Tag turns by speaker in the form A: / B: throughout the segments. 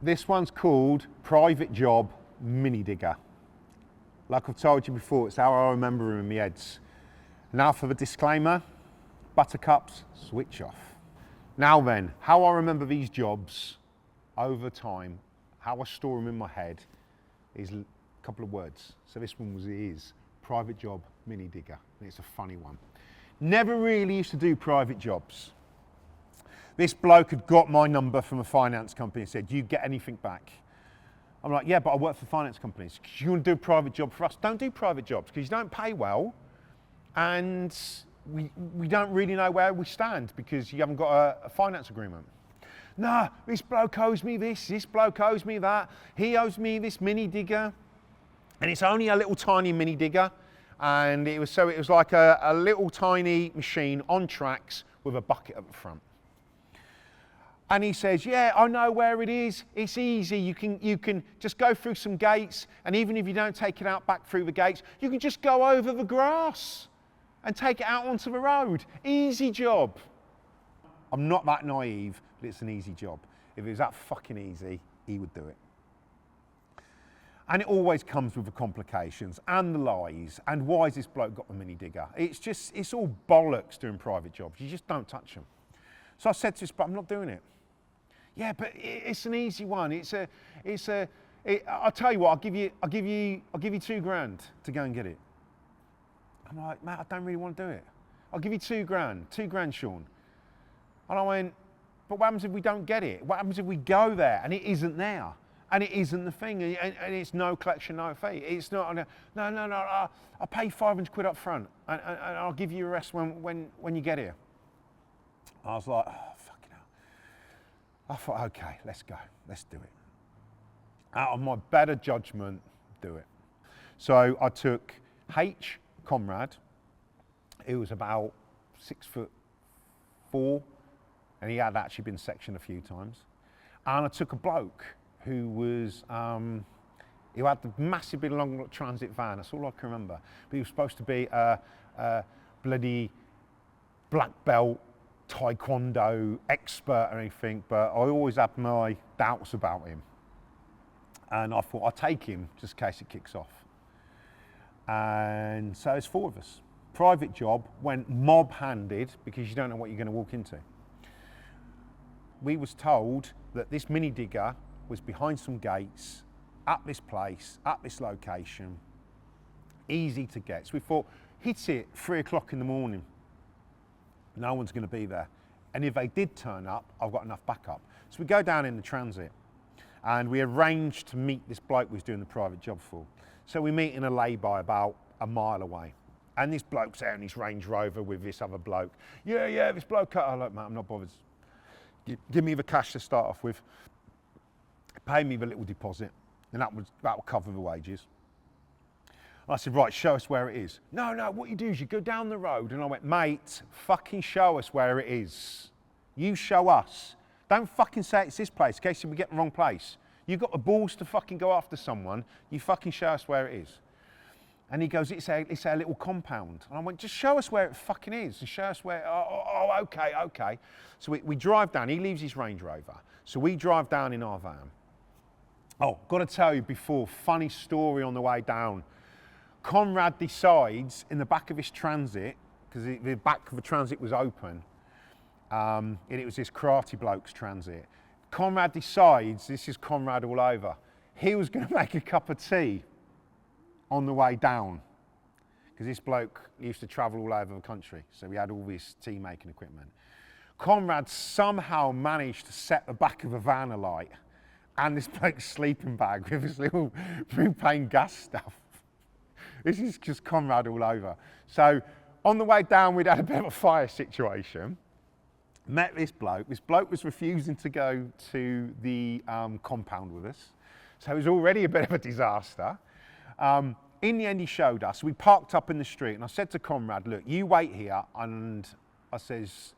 A: This one's called Private Job Mini Digger. Like I've told you before, it's how I remember them in my heads. Now for the disclaimer, buttercups, switch off. Now then, how I remember these jobs over time, how I store them in my head, is a couple of words. So this one is Private Job Mini Digger, and it's a funny one. Never really used to do private jobs. This bloke had got my number from a finance company and said, "Do you get anything back?" I'm like, "Yeah, but I work for finance companies. You want to do a private job for us? Don't do private jobs because you don't pay well, and we don't really know where we stand because you haven't got a finance agreement." "No, this bloke owes me this bloke owes me that, he owes me this mini digger, and it's only a little tiny mini digger, and it was like a little tiny machine on tracks with a bucket at the front." And he says, "Yeah, I know where it is. It's easy. You can just go through some gates, and even if you don't take it out back through the gates, you can just go over the grass and take it out onto the road. Easy job." I'm not that naive, but it's an easy job. If it was that fucking easy, he would do it. And it always comes with the complications and the lies. And why has this bloke got the mini digger? It's all bollocks doing private jobs. You just don't touch them. So I said to this, "But I'm not doing it." "Yeah, but it's an easy one. I'll tell you what. I'll give you $2,000 to go and get it." I'm like, "Mate, I don't really want to do it. I'll give you $2,000, Sean." And I went, "But what happens if we don't get it? What happens if we go there and it isn't there? And it isn't the thing, and it's no collection, no fee. It's not, no, I'll pay £500 up front and I'll give you the rest when you get here." I was like, "Oh, fucking hell." I thought, okay, let's go, let's do it. Out of my better judgment, do it. So I took H, Conrad, who was about 6'4", and he had actually been sectioned a few times. And I took a bloke who was, who had the massive big long transit van, that's all I can remember. But he was supposed to be a bloody black belt Taekwondo expert or anything, but I always had my doubts about him. And I thought I'd take him just in case it kicks off. And so there's 4 of us. Private job, went mob-handed because you don't know what you're going to walk into. We was told that this mini digger was behind some gates, at this place, at this location, easy to get. So we thought, hit it 3 o'clock in the morning. No one's going to be there. And if they did turn up, I've got enough backup. So we go down in the transit and we arranged to meet this bloke we was doing the private job for. So we meet in a lay-by about a mile away. And this bloke's there in his Range Rover with this other bloke. Yeah, this bloke, oh, look, mate, I'm not bothered. Give me the cash to start off with. Pay me the little deposit, and that will cover the wages. I said, "Right, show us where it is." No, what you do is you go down the road. And I went, "Mate, fucking show us where it is. You show us. Don't fucking say it's this place in case we get the wrong place. You've got the balls to fucking go after someone. You fucking show us where it is." And he goes, it's a little compound. And I went, "Just show us where it fucking is. And show us where, okay. So we drive down. He leaves his Range Rover. So we drive down in our van. Oh, got to tell you before, funny story on the way down. Conrad decides in the back of his transit, because the back of the transit was open, and it was this karate bloke's transit. Conrad decides, this is Conrad all over, he was going to make a cup of tea on the way down, because this bloke used to travel all over the country, so we had all this tea making equipment. Conrad somehow managed to set the back of the van alight and this bloke's sleeping bag with his little propane gas stuff. This is just Conrad all over. So on the way down, we'd had a bit of a fire situation. Met this bloke. This bloke was refusing to go to the compound with us. So it was already a bit of a disaster. In the end, he showed us. We parked up in the street and I said to Conrad, "Look, you wait here." And I says,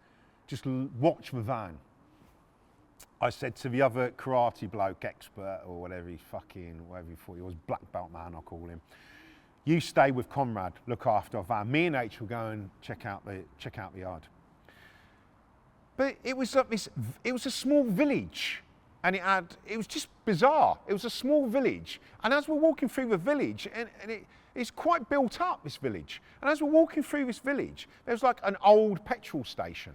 A: "Just watch the van." I said to the other karate bloke expert or whatever he thought he was, black belt man, I'll call him. "You stay with Conrad, look after our van. Me and H will go and check out the yard." But it was like this, it was a small village. And it was just bizarre. It was a small village. And as we're walking through the village, and it's quite built up, this village. And as we're walking through this village, there's like an old petrol station,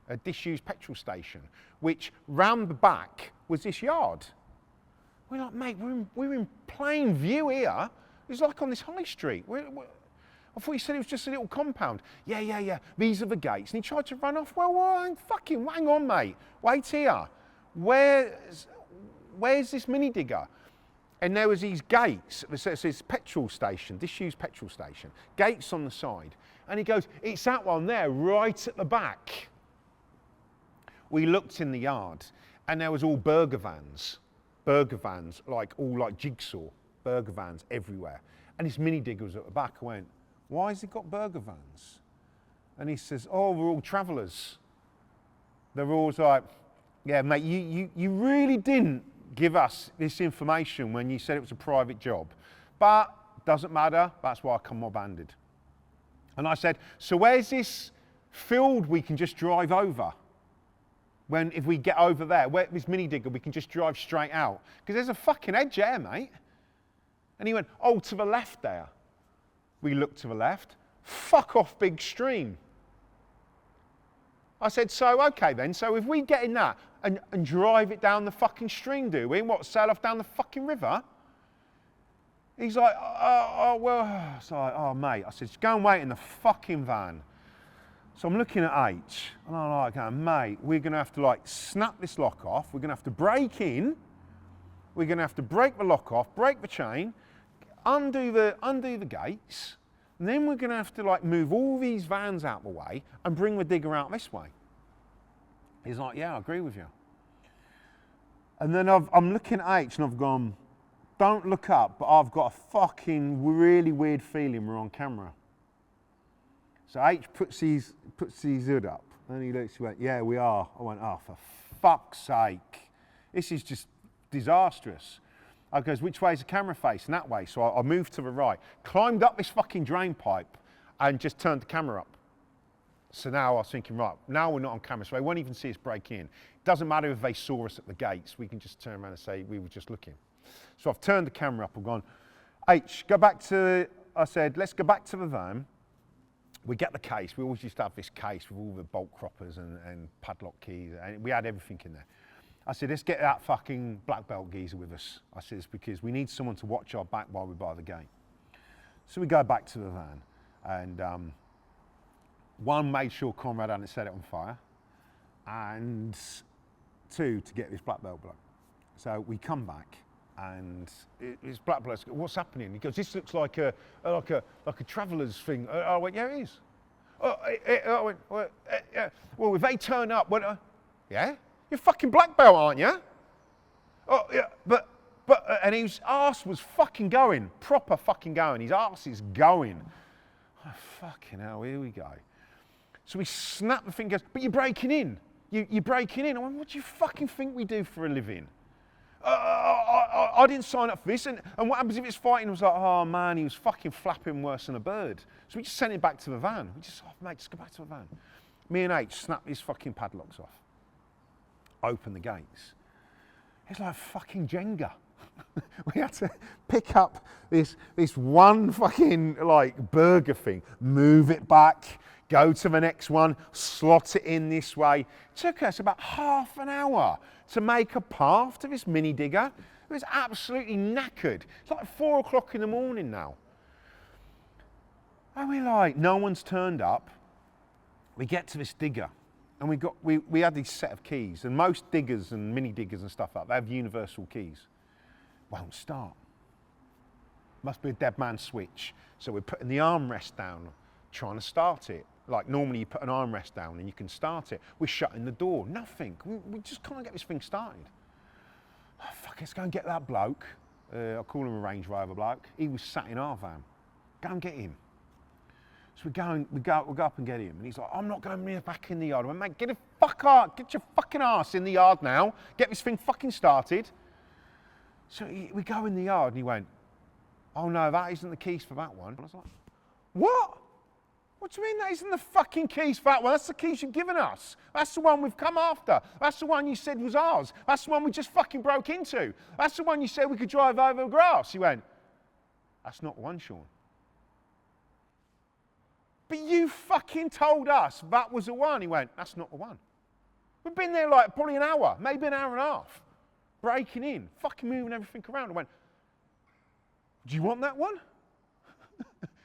A: a disused petrol station, which round the back was this yard. We're like, mate, we're in plain view here. It's like on this high street. I thought you said it was just a little compound. Yeah, these are the gates. And he tried to run off. Well, hang on, mate. Wait here. Where's this mini digger? And there was these gates. It says petrol station, disused petrol station. Gates on the side. And he goes, it's that one there, right at the back. We looked in the yard, and there was all burger vans, like all like jigsaw, burger vans everywhere. And this mini digger was at the back. I went, why has he got burger vans? And he says, oh, we're all travellers. They're always like, yeah, mate, you really didn't give us this information when you said it was a private job. But doesn't matter, that's why I come mob-handed. And I said, so where's this field we can just drive over? If we get over there, where this mini digger, we can just drive straight out. Because there's a fucking edge there, mate. And he went, oh, to the left there. We looked to the left. Fuck off, big stream. I said, so, okay then, so if we get in that and drive it down the fucking stream, do we? What, sail off down the fucking river? He's like, well, it's like, oh, mate. I said, just go and wait in the fucking van. So I'm looking at H, and I'm like, going, mate, we're going to have to like snap this lock off. We're going to have to break in. We're going to have to break the lock off, break the chain, undo the gates, and then we're going to have to like move all these vans out the way and bring the digger out this way. He's like, yeah, I agree with you. And then I'm looking at H, and I've gone, don't look up, but I've got a fucking really weird feeling we're on camera. So H puts his hood up, and he looks, he went, yeah, we are. I went, oh, for fuck's sake. This is just disastrous. I goes, which way is the camera facing? That way. So I moved to the right, climbed up this fucking drain pipe, and just turned the camera up. So now I was thinking, right, now we're not on camera, so they won't even see us break in. Doesn't matter if they saw us at the gates, we can just turn around and say we were just looking. So I've turned the camera up and gone, H, go back to, I said, let's go back to the van. We get the case. We always used to have this case with all the bolt croppers and padlock keys, and we had everything in there. I said, let's get that fucking black belt geezer with us. I said, it's because we need someone to watch our back while we're by the gate. So we go back to the van, and one, made sure Conrad hadn't set it on fire, and two, to get this black belt bloke. So we come back, and this black bloke goes, what's happening? He goes, this looks like a traveller's thing. I went, yeah, it is. I went, well, if they turn up, yeah? You're fucking black belt, aren't you? Oh, yeah, but, and his arse was fucking going, proper fucking going. His arse is going. Oh, fucking hell, here we go. So we snap the thing, goes, but you're breaking in. You're breaking in. I went, what do you fucking think we do for a living? I didn't sign up for this. And what happens if it's fighting? I was like, oh man, he was fucking flapping worse than a bird. So we just sent him back to the van. We just, oh mate, just go back to the van. Me and H snapped his fucking padlocks off. Open the gates. It's like fucking Jenga. We had to pick up this one fucking like burger thing, move it back, go to the next one, slot it in this way. It took us about half an hour to make a path to this mini digger. It was absolutely knackered. It's like 4 o'clock in the morning now. And we're like, no one's turned up. We get to this digger, and we had this set of keys, and most diggers and mini diggers and stuff like that, they have universal keys. Won't start. Must be a dead man switch. So we're putting the armrest down, trying to start it. Like normally you put an armrest down and you can start it. We're shutting the door, nothing. We just can't get this thing started. Oh, fuck, let's go and get that bloke. I'll call him a Range Rover bloke. He was sat in our van. Go and get him. So we go up and get him. And he's like, I'm not going back in the yard. I went, mate, get your fucking arse in the yard now. Get this thing fucking started. So we go in the yard, and he went, oh no, that isn't the keys for that one. And I was like, what? What do you mean that isn't the fucking keys for that one? That's the keys you've given us. That's the one we've come after. That's the one you said was ours. That's the one we just fucking broke into. That's the one you said we could drive over the grass. He went, that's not the one, Sean. But you fucking told us that was the one. He went, that's not the one. We've been there like probably an hour, maybe an hour and a half, breaking in, fucking moving everything around. I went, do you want that one?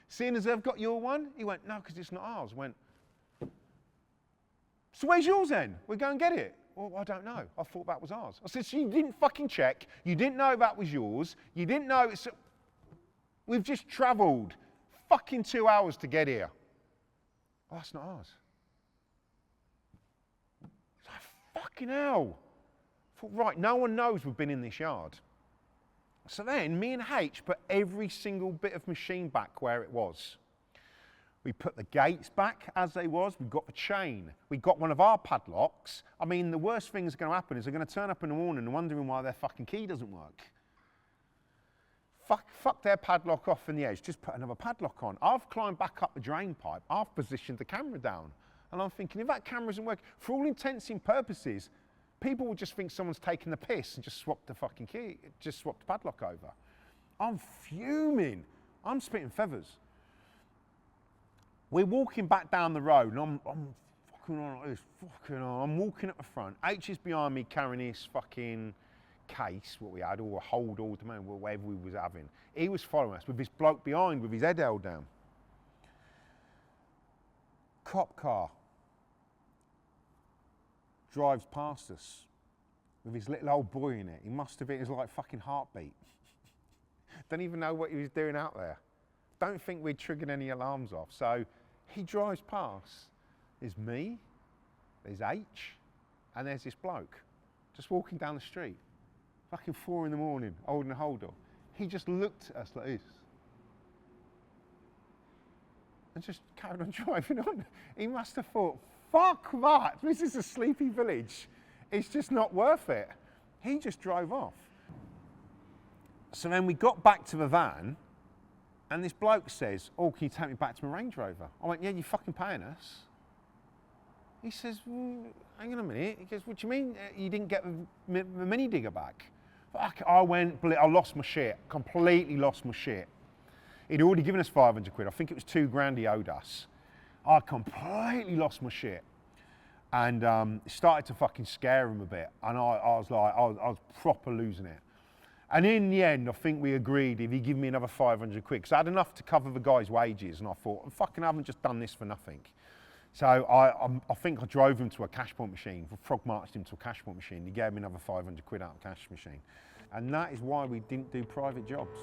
A: Seeing as they've got your one? He went, no, because it's not ours. I went, so where's yours then? We'll go and get it. Well, I don't know. I thought that was ours. I said, so you didn't fucking check. You didn't know that was yours. You didn't know it's... We've just travelled fucking 2 hours to get here. Oh, that's not ours. It's like, fucking hell. I thought, right, no one knows we've been in this yard. So then, me and H put every single bit of machine back where it was. We put the gates back as they was. We got the chain. We got one of our padlocks. I mean, the worst thing that's going to happen is they're going to turn up in the morning and wondering why their fucking key doesn't work. Fuck their padlock off in the edge. Just put another padlock on. I've climbed back up the drain pipe. I've positioned the camera down. And I'm thinking, if that camera isn't working, for all intents and purposes, people will just think someone's taken the piss and just swapped the fucking key, just swapped the padlock over. I'm fuming. I'm spitting feathers. We're walking back down the road and I'm fucking on like this, fucking on. I'm walking at the front. H is behind me carrying this fucking case, what we had, or a hold all the man, whatever we was having. He was following us with this bloke behind with his head held down. Cop car drives past us with his little old boy in it. He must have been his like fucking heartbeat. Don't even know what he was doing out there. Don't think we'd triggered any alarms off. So he drives past. There's me, there's H, and there's this bloke just walking down the street. Fucking 4 in the morning, holding a hold on. He just looked at us like this. And just carried on driving on. He must have thought, fuck that, this is a sleepy village. It's just not worth it. He just drove off. So then we got back to the van, and this bloke says, oh, can you take me back to my Range Rover? I went, yeah, you fucking paying us? He says, well, hang on a minute. He goes, what do you mean you didn't get the mini digger back? Fuck, I lost my shit, completely lost my shit. He'd already given us 500 quid. I think it was 2 grand he owed us. I completely lost my shit. And it started to fucking scare him a bit. And I was proper losing it. And in the end, I think we agreed if he'd give me another 500 quid, because I had enough to cover the guy's wages, and I thought, I fucking haven't just done this for nothing. So I think I drove him to a cash point machine, frog marched him to a cash point machine. He gave me another 500 quid out of the cash machine. And that is why we didn't do private jobs.